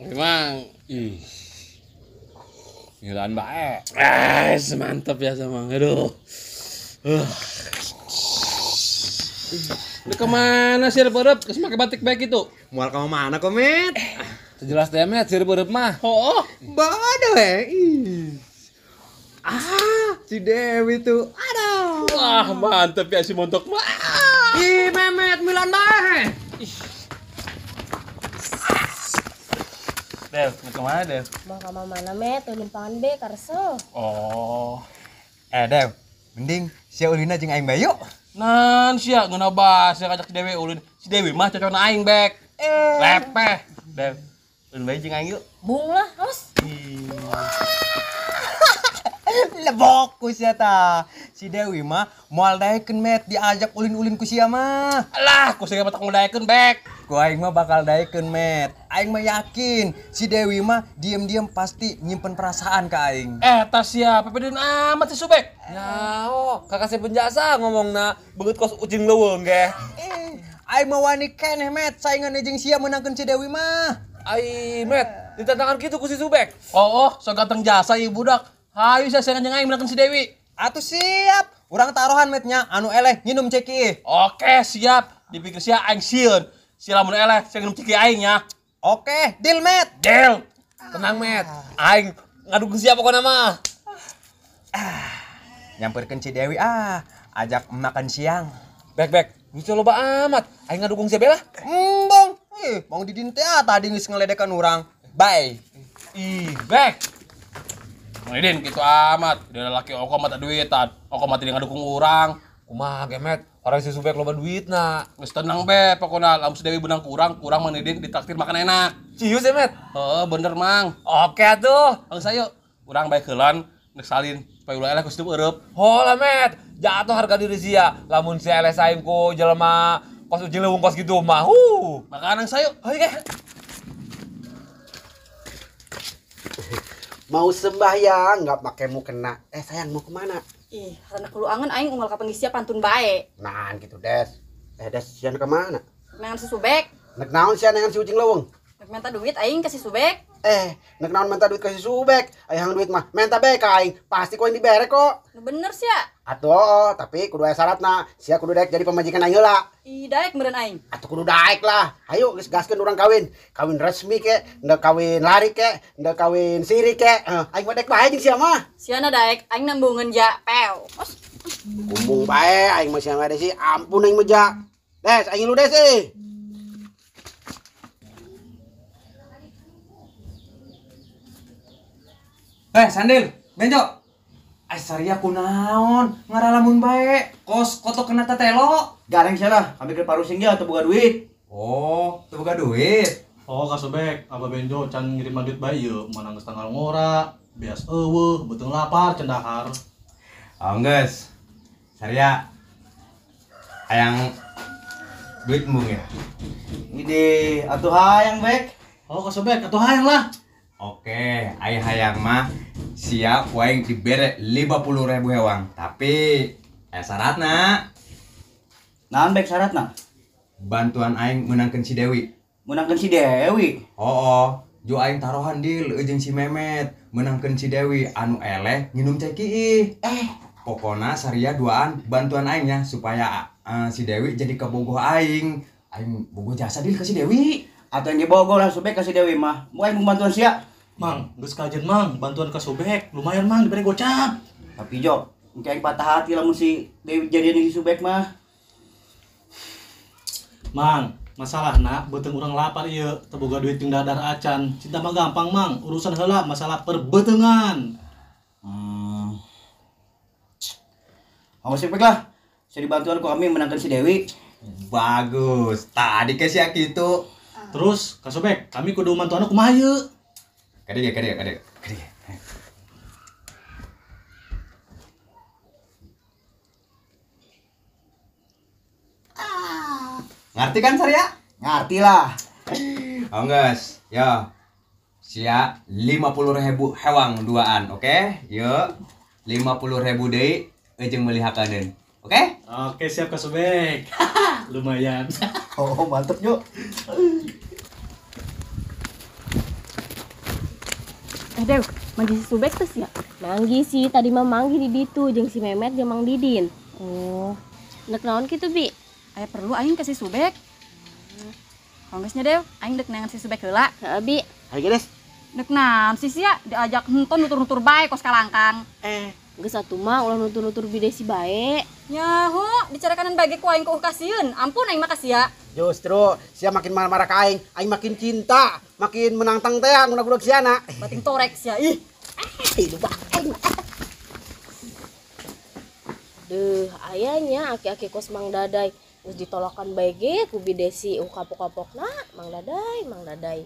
Emang, Ngilaan bae. mantap ya sama. Aduh. Lu kemana sih rep-rep? Kasih pakai batik baik itu. Mual kamu mana Met? Sejelas teh met sih beureup mah. Oh, Bada we. Si Dewi tuh. Aduh. wah mantap ya si montok mah. Ih, Memet Milan bae. Dev, mau kemana Dev? Mau ke mana met? Limpangan B karso. Oh. Dew, mending si Ulina jeung aing bae yuk. Nan sia ngeuna bahasa kajak si Dewi ulun. Si Dewi mah cocok aing bek. Lepeh. Dev, ulun bae jeung aing yuk. Bung lah, os. Lebok ku sia tah. Si Dewi mah moal daekeun Met diajak ulin-ulin ku sia mah. Alah, ku sing matak ngudaekeun bek. Ku aing mah bakal daekeun Met. Aing mah yakin si Dewi mah diem-diem pasti nyimpen perasaan ke aing. Tas siapa? Pepedeun amat si Subek. Nyao, kakak si penjasa ngomongna beut kos ucing leuweung ge. Aing mah wani keneh Met, saingan jeung sia menangkeun si Dewi mah. Ai, met, ditantangkan kitu ku si Subek. Oh, so ganteng jasa ieu budak. Hayu saya sengan jeung aing meunangkeun si Dewi. Atuh siap. Urang taruhan Metnya anu eleh nginum ceki. Oke, siap. Dipikir sia aing sieun. Si lamun eleh saya nginum ciki aing nya. Oke, deal Met. Del. Tenang met, aing ngadukung siapa pokona mah. Nyamperkeun si Dewi ajak makan siang. Bek, bisa loba amat. Aing ngadukung siapa lah? Bang. Mau di dinten tadi geus ngeledekan urang. Bye. Ih, bek. Ngidin gitu amat. Dia laki oko mata duitan. Oko mati dia ngadukung urang. Kumaha ge met, orang si Subek loba duitna. Geus tenang be, pokona lamun si Dewi benang kurang Mang Nidin ditraktir makan enak. Cius ya met. Heeh, bener Mang. Oke atuh. Langsung sayo. Urang bae heulan neuk salin supaya ulah eleh kuseup eueup. Hola met, jatuh harga diri sia. Lamun si eleh saing ku jelema kos ucing leuweung kos gitu mah. Makanan sayo. Heuy ge. Mau sembahyang nggak pakai mukena. Sayang mau kemana? Ih, karena keluangan aing unggal ka pengisia pantun bae. Nah gitu Des. Des sian kemana? Nengan si Subek. Nek naon sian dengan si ucing leuweung? Nek minta duit aing ke si Subek. Nek naon minta duit ke si Subek? Ayang duit mah minta bae ka aing. Pasti ko yang dibere kok. Nu bener sia. Atuh, tapi kudu aya syaratna. Sia kudu daek jadi pemajikan aing heula. Ih, daek meureun aing. Atuh kudu daek lah. Ayo geus gaskeun urang kawin. Kawin resmi ke, ndak kawin lari ke, ndak kawin siri ke. Aing mah daek bae jeung sia mah. Siana daek aing nambungeun ja pew. Os. Kumbung bae aing mah sia ngade sih. Ampun aing meja. Des, aing lu Des Sandil, benjo. Saria kunaon? Ngaralamun bae. Kos kotok kena tetelo. Gareng sia lah, kami ke parusing dia teu boga duit. Oh, teu boga duit. Oh, Kak Sobek, Abah Benjo can ngirim duit bae ieu, mana geus tanggal ngora, beas eueuh, beuteung lapar can dahar. Oh, geus. Saria hayang duit embung ya. Ide atuh hayang bek. Oh, Kak Sobek, atuh hayang lah. Oke, aya hayang mah siap waing dibere 50.000 hewang. Tapi syaratna Naon bek syaratna? bantuan aing menangkeun si Dewi. Menangkeun si Dewi. Jo aing taruhan deal jeung si Memet menangkeun si Dewi anu eleh nginum ceki. Pokona saria duaan bantuan aingnya supaya si Dewi jadi kebogoh aing. Aing bogoh jasa deal ke si Dewi. Atau yang dibogo lah Subek ke si Dewi mah. Mau aing bantuan sia. Mang, geus kajen Mang, bantuan Kak Sobek, lumayan Mang diberi gocap. Tapi Jo, engke aing patah hati lamun si Dewi jadian si Subek mah. Mang, masalahna beuteung urang lapar ieu, teu boga duit jeung dadar acan. Cinta mah gampang Mang, urusan heula masalah perbeuteungan. Mau Subek lah. Saya dibantuan ku kami menangkan si Dewi. Bagus. Tadi ke sia kitu. Terus Kak Sobek, kami kudu mantuana kumaha ieu? Kadege. Ngerti kan Saria? Ngerti lah. Oh guys, yo. Sia 50.000 hewang duaan, oke? Yuk. 50.000 deui jeung meuli hakaneun. Oke? Oke, siap Kak Subek. Lumayan. Oh, mantep yuk. Dew, manggi si Subek terus ya? Manggi sih, tadi mah manggi di ditu jeung si Memet jeung Mang Didin. Oh, Nek naon kitu, Bi? Aya perlu aing ke si Subek. Kongresnya Dew, aing dek nangan si Subek heula. Heeh, Bi. Ayo guys. Dek naon sih sia diajak henteu nutur-nutur bae kos kalangkang. Geus atuh mah ulah nutur-nutur bidesi bae. Nyaho, dicarakanan bagi ku aing ku kasieun. Ampun aing makasih ya. Justru sia makin marah-marah ka aing makin cinta, makin menantang teh ngunak-ngunak siana. Bating torek sia. Ih, Lupa. Deuh, ayahnya aki-aki kos Mang Daday. Geus ditolakan bae ge ku bidesi kapok-kapokna, Mang Daday, Mang Daday.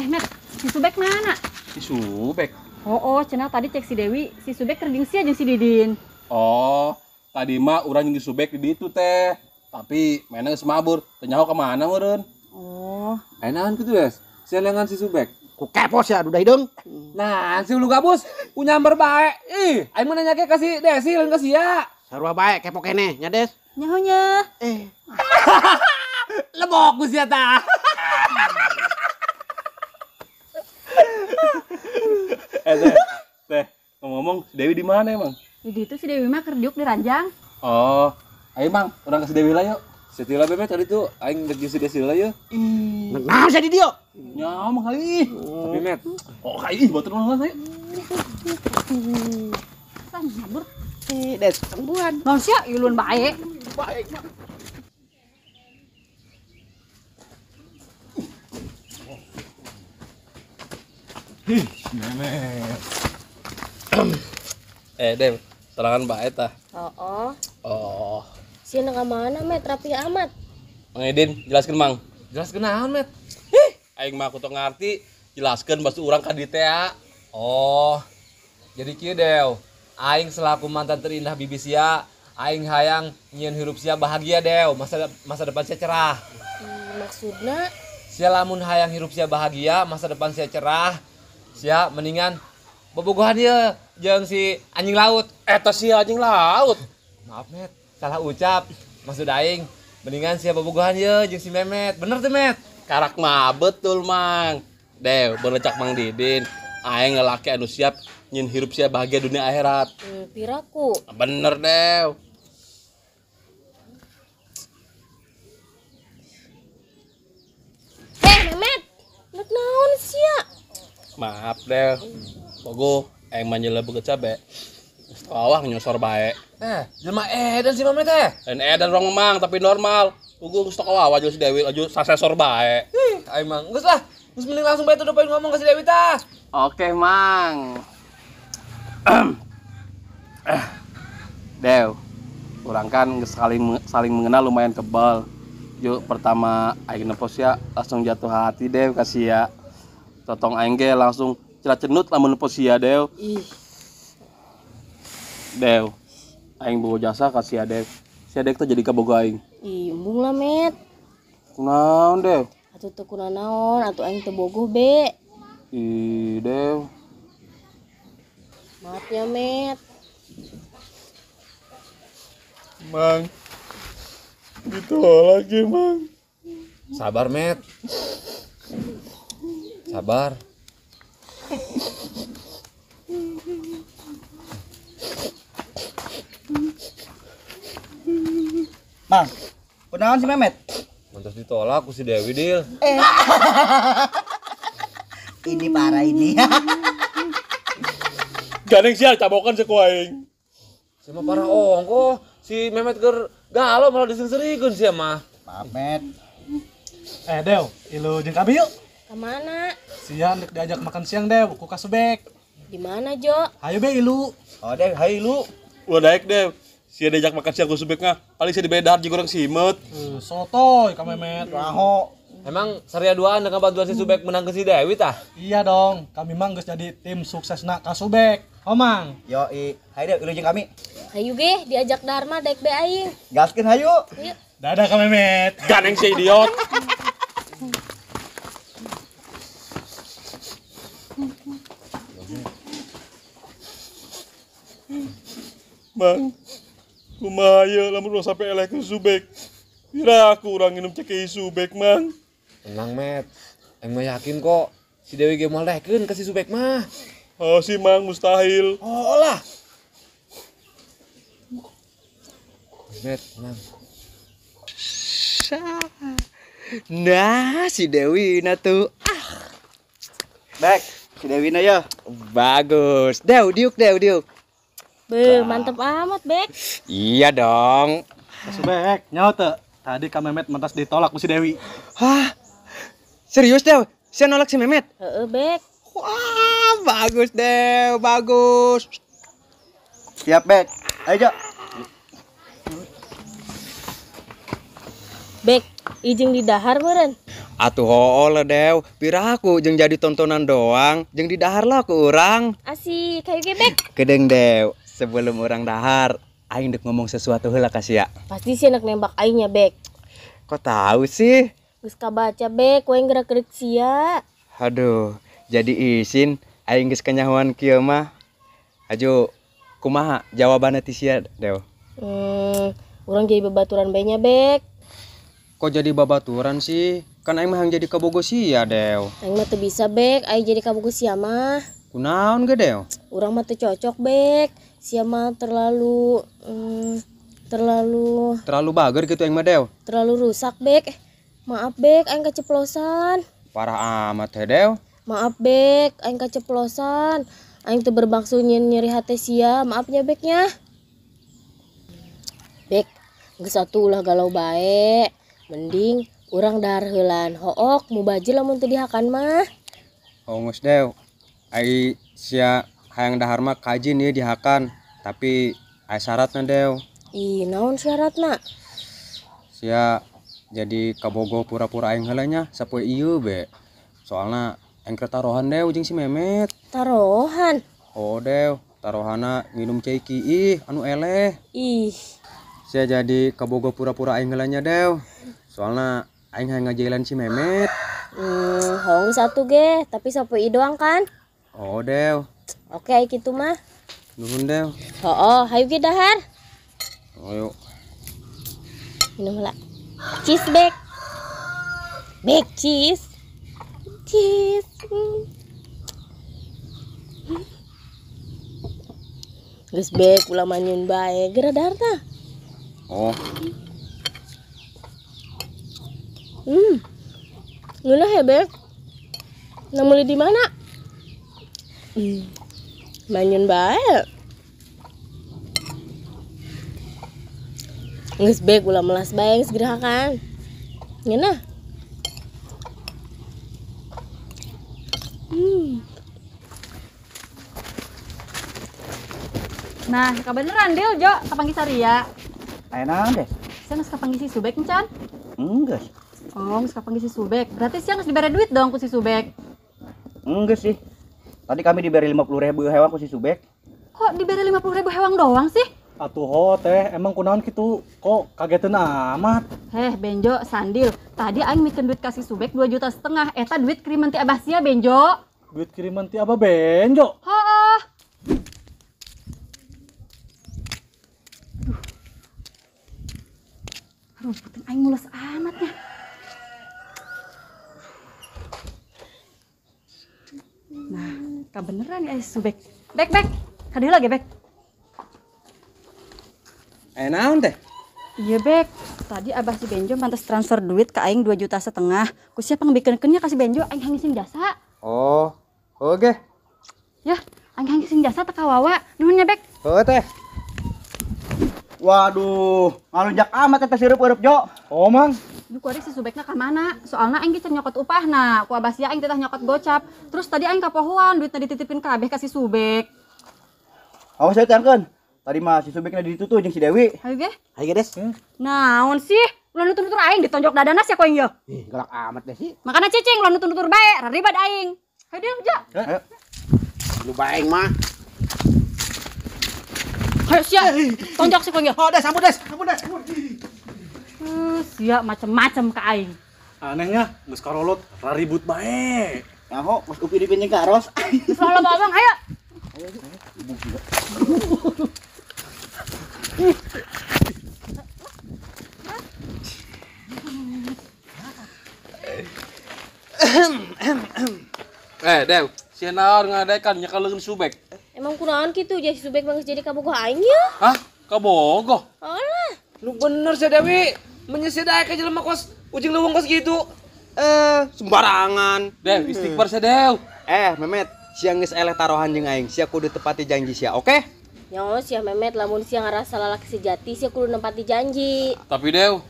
Ih, Met, si Subek mana? Si Subek. Oh, cenah tadi cek si Dewi, si Subek kerjing sia jeung si Didin. Oh, tadi mah urang jeung si Subek di ditu teh. Tapi mainnya geus mabur, teu nyaho ka mana meureun. Oh, Enakan kitu, Des. Sialengan si Subek. Ku kepo sia duda hideung. Nah, si ulu gabus nyamber bae. Ih, aing mah nanya ke kasih Desi lain kasih ya. Sarua bae kepo kene nya Des. nyaho nya. Lebok geus ya tah. Teh, ngomong si Dewi di mana emang? Di ditu si Dewi mah kerdiuk di ranjang. Oh, ayo Mang, urang ke si Dewi lah yuk. Setila bebek tadi tuh aing deg si Desi lah ya. Nah, sia di dieu. Nyamang kali. Tapi Met, Oh, kayak batur ulang saya. Kan mabur. Des, sembuhan. Naon sia iulun bae. Dew, serangan bae tah. Oh, Oh, sieun ka mana, Met? Rapi amat. Mang Edin, jelaskeun Mang. jelas kenaon, Met? Aing mah kudu ngarti, jelaskeun basa urang ka dieu teh ya. Oh, jadi kieu Dew. Aing selaku mantan terindah bibi sia, aing hayang nyieun hirup sia bahagia Dew, masa depan sia cerah. Maksudna Sia lamun hayang hirup sia bahagia, masa depan sia cerah, sia mendingan bobogohan ieu jeung si anjing laut. Eta si anjing laut. Maaf, Met, salah ucap. Maksud aing mendingan sia bobogohan ieu jeung si Memet. Bener tuh, Met? Karak mah betul Mang. Dew, berecak Mang Didin. Aing ngelaki anu siap nyin hirup sia bahagia dunia akhirat. piraku. Bener Dew. Memet. Nek naon sia? Maaf Dew. Pogo, aing mah nyele beut cabe. Geus awah nyosor bae. Jelema edan si Memet teh. Dan edan rong Mang tapi normal. Pogo geus tok awah jeung si Dewi aju sasesor bae. Aing mah geus lah. Geus mending langsung bae tuh depan ngomong ke si Dewi tah. Oke Mang. Dew, orang kan saling mengenal lumayan kebal. Yuk pertama aing nepos ya langsung jatuh hati Dew kasih ya. Totong aing ge langsung celacenut lamun nepos ya Dew. Dew, aing boga jasa kasih ya Dew. Si Dew tuh jadi kaboga aing. Ih, embung lah, Met. Kunaon Dew? Atuh teu kunaon, atuh aing teu bogoh, Be. Ih Dew. Maaf ya, Met. Mang. Ditolak ya Mang. Sabar, Met. Sabar. Mang, kunaon si Memet? Mantas ditolak ku si Dewi, Dil. Ini parah ini. Gandeng sia cabokan si aing. Sama para ongko, si Memet keur galau malah disengserikeun sia mah. Maaf, Met. Dew, ilu jeung kami yuk. Kemana? Siang dek diajak makan siang Dew, ku Kak Subek. Di mana, Jo? Hayu be ilu. Oh, Dek, hai lu. Udah daek Dew. Si diajak makan siang ku subekna. Paling si dibedar jeung urang simut. Sotoy ka Memet. Raho. Emang Saria duaan dengan bantuan si Subek menang ke si Dewi tah? Iya dong, kami mang geus jadi tim suksesna Kak Subek. Omang. Yo, hai Dek, ilu jeung kami. Hayu ge diajak Dharma daek be aing. Gaskeun hayu. Yuk. Dadah Kak Memet. Gandeng si idiot. Mang, kumaha ya lamun urang sampai eleh ke Subek. Kira aku urang nginum cekei Subek, Mang. Tenang, Met. Aing mah yakin kok si Dewi ge moal dehkeun ka si Subek mah. Oh si Mang, mustahil. Oh lah. Met, tenang. Nah, si Dewi na tuh. Bek, si Dewi na ya. Bagus. Diuk. Beuh, mantep amat, Bek. Iya dong. Subek, nyaho teu? Tadi Kang Mehmet mentas ditolak ku si Dewi. Hah? Serius, Dew? Saya nolak si Mehmet? Heeh, Bek. Wah, bagus, Dew. Bagus. Siap, Bek. Ayo, Jo. Bek, ijeng di dahar meureun. Atuh hooh Dew. Piraku jeung jadi tontonan doang, jeung di dahar lah ku urang. Asik, kayu ge, Bek. Kedeng, Dew. Sebelum orang dahar, aing dek ngomong sesuatu heula ka sia. Pasti sih anak nembak aingnya, Bek. Kok tahu sih? Geus kabaca, Bek, we gerak-gerik sia. Aduh, jadi izin aing geus kanyahoan kieu mah. Ajo, kumaha jawabanna ti sia, Dew? Urang jadi babaturan bae nya, Bek. Kok jadi babaturan sih? Kan aing mah yang jadi kabogo sia, Dew. Aing mah teu bisa, Bek. Aing jadi kabogo sia mah. Kunaon ge, Dew? Urang mah teu cocok, Bek. Sia mah terlalu bager gitu aing mah, Dew. terlalu rusak, Bek. Maaf, Bek, aing keceplosan. Parah amat he, Dew. Maaf, Bek, aing keceplosan. Aing teu bermaksud nyeri hati sia. Maafnya, Beknya. Bek, geus atuh ulah galau bae. Mending urang dahar heulan hook mubaji lamun teu dihakan mah. Hongus, Dew. Ai sia hayang dahar mah kajin ieu dihakan, tapi aya syaratna, Dew. Ih, naon syaratna? Sia jadi kabogo pura-pura aing heula nya sapoe ieu be. Soalna aing keur tarohan, Dew, jeung si Mehmet. Tarohan. Oh, Dew, tarohana nginum cai kiih anu eleh. Ih, Sia jadi kabogo pura-pura aing heula nya, Dew. Soalna aing hayang ngajailan si Mehmet. hong satu ge, tapi sapoe i doang kan? Oh, Dew. Oke, aya kitu mah. Nuhun, Dew. Hooh, hayu ge dahar. Ayo. Minum heula. Cheese, Bek. Bek cheese. Cheese. Geus, Bek, ulah manyun bae. Geura dahar tah. Oh, Ngeunah ya, Bek. Namuli di mana? Manyun bae. Geus, Bek, ulah melas bae geus gerakan. Ngeunah. Nah, kabeneran Dil, Jo, kapanggih Saria. aya naon deh? Saya geus kapanggih si Subek encan. Enggak. Oh, geus kapanggih si Subek. Berarti sia geus dibere duit dong ku si Subek. Enggak sih. Tadi kami diberi 50.000 hewan ku si Subek. Kok dibere 50.000 hewang doang sih? Atuh ho teh, emang kunaon kitu? Kok kageteun amat? Heh, Benjo, Sandil. Tadi aing mikeun duit kasih Subek 2,5 juta. Eta duit kiriman ti Abah sia, Benjo. Duit kiriman ti Abah Benjo. Heeh. Aduh, puting aing mules amatnya. Nah, kabeneran ya si Subek. Bek, kadieu lagi, Bek. Aya naon teh? Iya, Bek. Tadi Abah si Benjo pantas transfer duit ke aing 2,5 juta. Ku siapa ngabikeunkeunnya ka si Benjo, aing hangising jasa. Oh, oke. Yah, aing hangising jasa teh kawawa. Nuhun nya, Bek. Oh, teh. Waduh, ngalunjak amat eta sirup-eueup, Jo. Oh, Mang. Duh, kuari si Subekna ka mana? Soalna aing geus nyokot upahna. Ku Abah sia aing teh nyokot gocap. Terus tadi aing kapohoan duitna dititipin kabeh ka si Subek. Awas saya tangkeun. Tadi mah si Subekna ditutuh jeung si Dewi. Hayu ge. Hayu Des. Naon sih? Ulah nutur-nutur aing ditonjok dadana sia ku aing ieu. Ih, galak amat deh sih. Makana cicing ulah nutur-nutur bae, raribad aing. Hayu deul ja. Ayo. Lu baeng mah. Hayu sia. Tonjok si ku aing ieu. Oh, Des, ampun Des. Sia macem-macem ka aing. Anehnya, geus karolot raribut bae. Nyaho, Mas Upi dipinjeng ka Aros. Geus lo abang, hayu. Dew, si naon ngadekan nya kaleun subek. Emang kurang gitu jadi subek banget jadi kabogoh aing ya. Hah? Kabogoh? Alah. Lu bener sih Dewi, menyesedai ke jelema kos ujung leuweung kos gitu. Sembarangan. Dew, istighfar sa Dew. Memet, siang geus eleh tarohan jeung aing, sia kudu tepati janji sia, oke? Nyaho sia Memet lamun sia ngarasa lalaki sejati sia kudu nempati janji. Tapi Dew,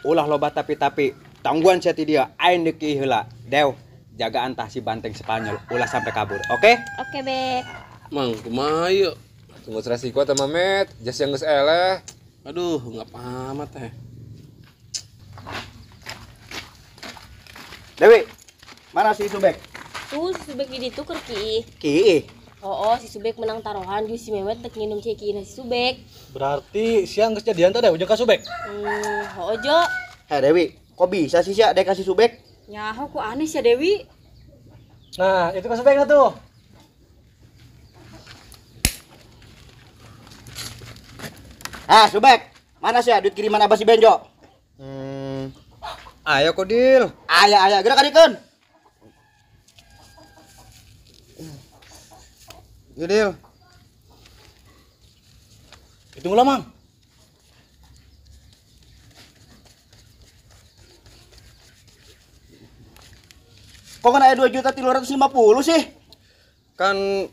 Ulah loba tapi tangguhan sia ti dia, aing deuk ieu heula. Dew, jaga antah si banteng Spanyol ulah sampai kabur, oke? Oke, Bek. mang kumaha ieu? Tunggu resiko teh Mamet, jas yang geus eleh. Aduh, enggak amat teh. Dewi, mana si Subek? Tuh si Subek di ditu keur ki. Ki. Oh, si Subek menang taruhan ju si Memet tek nginum ceki si Subek. Berarti siang geus jadian teh ujung ka Subek. Jo. Dewi, kok bisa sih sia dek kasih Subek? Nyaho ku aneh ya Dewi. Nah, itu ka Subek tuh. Subek, mana sih duit kiriman Abah si Benjo? Ayo Kodil. Aya, gerak adikeun. Yudil. Hitung ulah, Mang. Kok kan aya 2.350.000 sih? Kan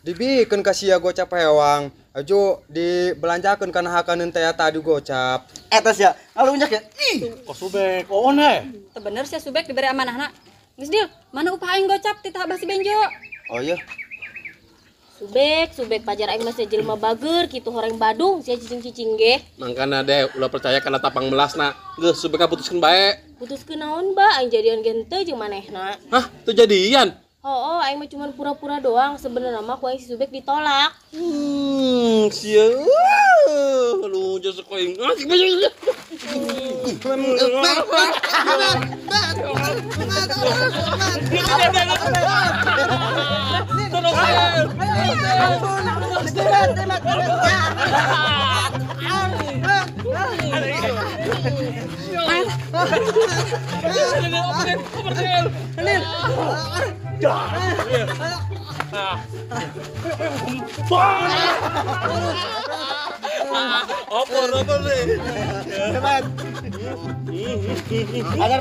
dibikeun ka sia gocap hewang. Ajo dibelanjakeun kana hakaneun teh tadi gocap. Eta sia, ngalunyak ya. Kok Subek, oneh. Teu bener sia Subek diberi amanahna. Geus Dil, mana upah aing gocap ti tah Abah si Benjo? Oh iya. Subek pajar aing mah jelema bager kitu horeng Badung sia cicing-cicing ge. Mangkana Dew, ulah percaya kana tapang melasna. Geus subek putuskeun bae. Putuskeun naon ba aing jadian gen teu jeung manehna. Hah, tuh jadian? Aing mah cuma pura-pura doang. Sebenarnya mah ku aing si Subek ditolak. Sia. Lu jasa koing. Apa nih? Hebat. Agar